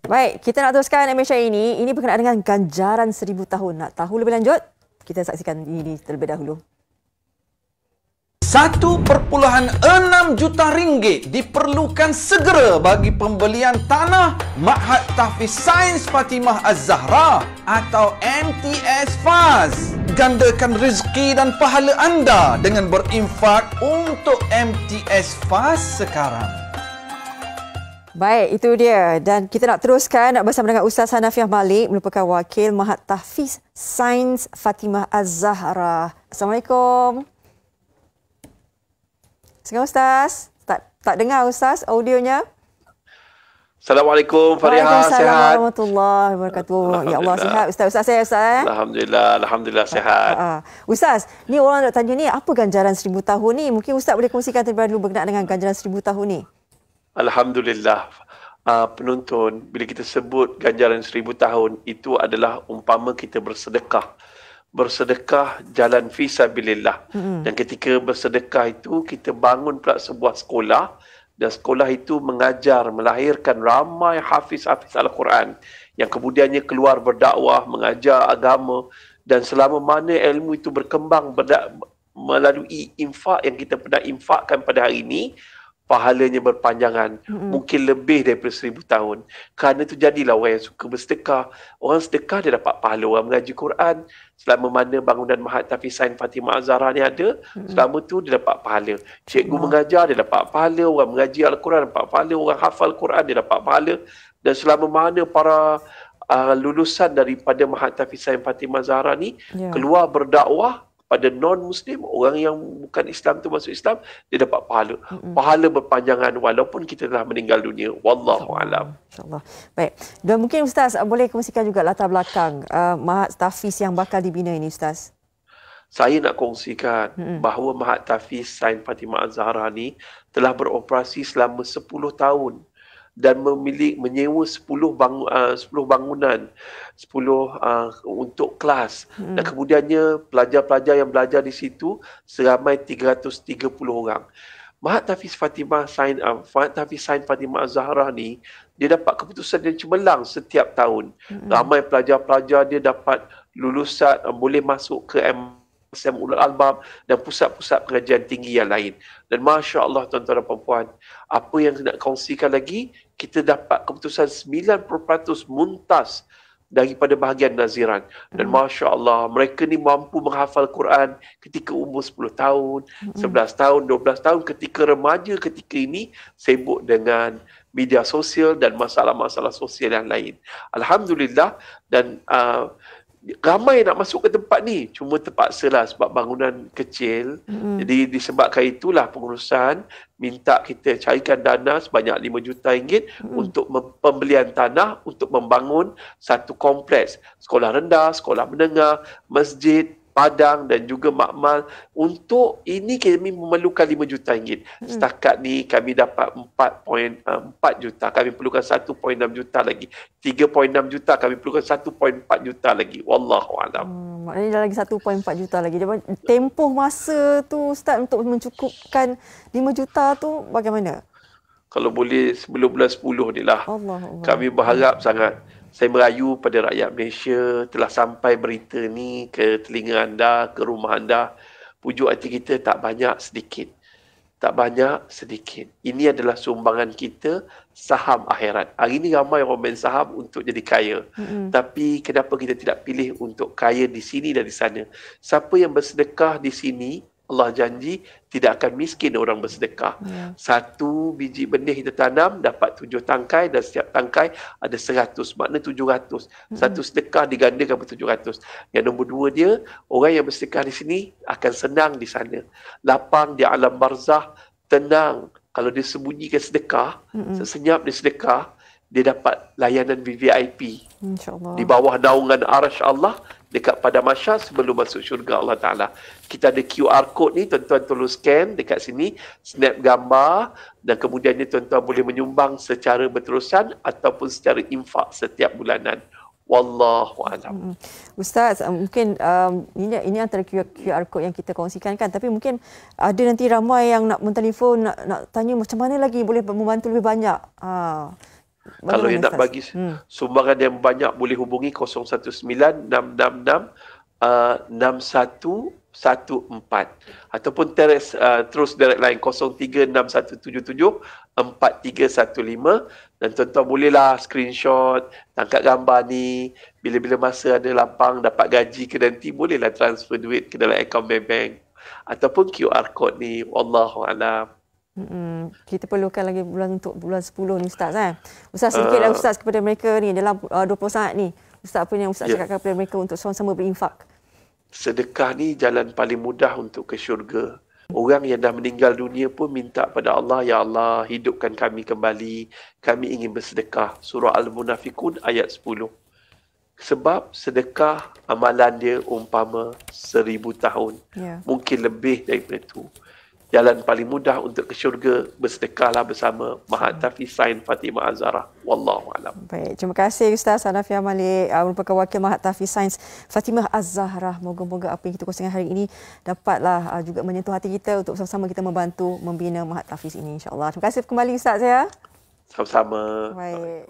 Baik, kita nak teruskan MHA ini. Ini berkenaan dengan ganjaran 1000 tahun. Nak tahu lebih lanjut? Kita saksikan ini terlebih dahulu. 1,6 juta ringgit diperlukan segera bagi pembelian tanah Ma'had Tahfiz Sains Fatimah Az-Zahra atau MTS FAZ. Gandakan rezeki dan pahala anda dengan berinfak untuk MTS FAZ sekarang. Baik, itu dia. Dan kita nak teruskan bersama dengan Ustaz Hanafiah Malik, merupakan wakil Ma'had Tahfiz Sains Fatimah Az-Zahra. Assalamualaikum. Sekarang Ustaz, tak dengar Ustaz audionya? Assalamualaikum Fariha, Waalaikumsalam sihat? warahmatullahi wabarakatuh. Ya Allah, sihat Ustaz. Ustaz saya Ustaz. Alhamdulillah sihat. Ustaz, ni orang nak tanya ni apa ganjaran 1000 tahun ni? Mungkin Ustaz boleh kongsikan terlebih dahulu berkenaan dengan ganjaran 1000 tahun ni. Alhamdulillah. Penonton, bila kita sebut ganjaran 1000 tahun, itu adalah umpama kita bersedekah. Bersedekah jalan fisabilillah. Dan ketika bersedekah itu, kita bangun pula sebuah sekolah. Dan sekolah itu mengajar, melahirkan ramai hafiz-hafiz Al-Quran. Yang kemudiannya keluar berdakwah, mengajar agama. Dan selama mana ilmu itu berkembang melalui infak yang kita pernah infakkan pada hari ini, pahalanya berpanjangan. Mungkin lebih daripada 1000 tahun. Kerana itu jadilah orang yang suka bersedekah. Orang sedekah dia dapat pahala. Orang mengaji Quran. Selama mana bangunan Ma'had Tahfiz Sains Fatimah Az-Zahra ni ada, selama tu dia dapat pahala. Cikgu mengajar, dia dapat pahala. Orang mengaji Al-Quran dapat pahala. Orang hafal Quran, dia dapat pahala. Dan selama mana para lulusan daripada Ma'had Tahfiz Sains Fatimah Az-Zahra ni keluar berdakwah pada non-Muslim, orang yang bukan Islam tu masuk Islam, dia dapat pahala. Pahala berpanjangan walaupun kita telah meninggal dunia. Wallahu alam. InsyaAllah. Baik. Dan mungkin Ustaz boleh kongsikan juga latar belakang Ma'had Tahfiz yang bakal dibina ini Ustaz. Saya nak kongsikan bahawa Ma'had Tahfiz Sains Fatimah Az-Zahra ni telah beroperasi selama 10 tahun. Dan menyewa 10 bangunan, 10 untuk kelas. Dan kemudiannya pelajar-pelajar yang belajar di situ seramai 330 orang. Ma'had Tahfiz Sains Fatimah Az-Zahra ni, dia dapat keputusan yang cemerlang setiap tahun. Ramai pelajar-pelajar dia dapat lulusan, boleh masuk ke MSM Ulul Albab dan pusat-pusat pengajian tinggi yang lain. Dan Masya Allah tuan-tuan dan puan-puan, apa yang nak kongsikan lagi, kita dapat keputusan 90% muntas daripada bahagian naziran. Dan Masya Allah, mereka ni mampu menghafal Quran ketika umur 10 tahun, 11 tahun, 12 tahun, ketika remaja ketika ini sibuk dengan media sosial dan masalah-masalah sosial yang lain. Alhamdulillah, dan ramai nak masuk ke tempat ni, cuma terpaksalah sebab bangunan kecil. Jadi disebabkan itulah pengurusan minta kita carikan dana sebanyak 5 juta ringgit untuk pembelian tanah untuk membangun satu kompleks sekolah rendah, sekolah menengah, masjid, padang dan juga makmal. Untuk ini kami memerlukan 5 juta ringgit. Setakat ni kami dapat 4.4 juta. Kami perlukan 1.6 juta lagi. 3.6 juta, kami perlukan 1.4 juta lagi. Wallahu alam. Maknanya dah lagi 1.4 juta lagi. Tempoh masa tu Ustaz untuk mencukupkan 5 juta tu bagaimana? Kalau boleh sebelum bulan 10 ni lah. Allah. Kami berharap sangat. Saya merayu pada rakyat Malaysia, telah sampai berita ni ke telinga anda, ke rumah anda. Pujuk hati kita tak banyak sedikit. Tak banyak sedikit. Ini adalah sumbangan kita, saham akhirat. Hari ini ramai orang main saham untuk jadi kaya. Tapi kenapa kita tidak pilih untuk kaya di sini dan di sana? Siapa yang bersedekah di sini, Allah janji tidak akan miskin orang bersedekah. Satu biji benih kita tanam dapat 7 tangkai dan setiap tangkai ada 100. Makna 700. Satu sedekah digandakan ber 700. Yang nombor 2 dia, orang yang bersedekah di sini akan senang di sana. Lapang di alam barzah, tenang. Kalau dia sembunyikan sedekah, sesenyap dia sedekah, dia dapat layanan VVIP. InsyaAllah. Di bawah naungan arasy Allah, dekat pada mahsyar sebelum masuk syurga Allah Ta'ala. Kita ada QR code ni, tuan-tuan tolong scan dekat sini, snap gambar, dan kemudiannya tuan-tuan boleh menyumbang secara berterusan ataupun secara infak setiap bulanan. Wallahu a'lam. Ustaz, mungkin ini antara QR code yang kita kongsikan kan, tapi mungkin ada nanti ramai yang nak mentelefon, nak tanya macam mana lagi boleh membantu lebih banyak. Kalau yang nak Ustaz? bagi sumbangan yang banyak boleh hubungi 019-666-6114 ataupun terus direct line 0361774315 dan tuan-tuan bolehlah screenshot, tangkap gambar ni, bila-bila masa ada lapang dapat gaji ke nanti bolehlah transfer duit ke dalam akaun bank ataupun QR code ni. Wallahu alam. Kita perlukan lagi untuk bulan 10 ni Ustaz. Ustaz, sedikitlah Ustaz kepada mereka ni dalam 20 saat ni. Ustaz, apa yang Ustaz cakapkan kepada mereka untuk sama-sama berinfak? Sedekah ni jalan paling mudah untuk ke syurga. Orang yang dah meninggal dunia pun minta pada Allah, Ya Allah, hidupkan kami kembali. Kami ingin bersedekah. Surah Al-Munafikun ayat 10. Sebab sedekah amalan dia umpama 1000 tahun. Mungkin lebih daripada itu. Jalan paling mudah untuk ke syurga, bersedekahlah bersama Mahat Tahfiz Sains Fatimah Az-Zahra. Wallahu a'lam. Baik, terima kasih Ustaz Hanafiah Malik, merupakan wakil Mahat Tahfiz Sains Fatimah Az-Zahra. Moga-moga apa yang kita kongsikan hari ini dapatlah juga menyentuh hati kita untuk sama-sama kita membantu membina Mahat Tahfiz ini, insya-Allah. Terima kasih kembali Ustaz ya. Sama-sama. Baik.